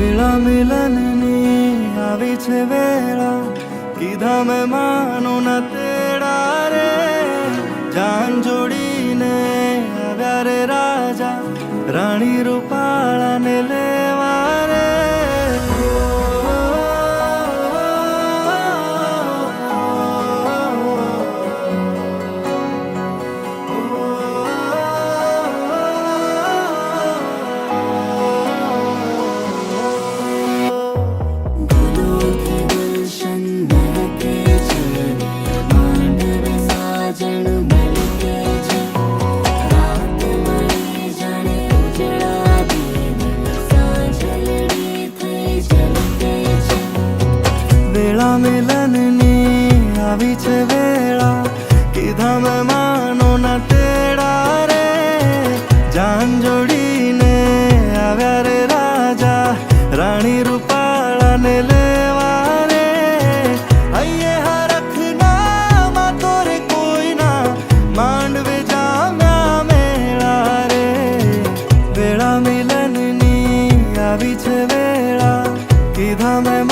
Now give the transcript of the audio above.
વેળા મિલનની આવી છે વેળા, કીધા મહેમાનો ના તેડા રે. જાન જોડીને આવ્યા રે રાજા, રાણી રૂપાળાને લેવા રે. વેળા મિલનની આવી છે વેળા, કીધા મહેમાનો ના તેડા રે. જાન જોડીને આવ્યા રે રાજા, રાણી રૂપાળાને લેવા રે. હૈયે હરખના માતો રે કોઈના, માંડવે જામ્યા મેળા રે. વેળા મિલનની આવી છે વેળા, કીધા મહેમાનો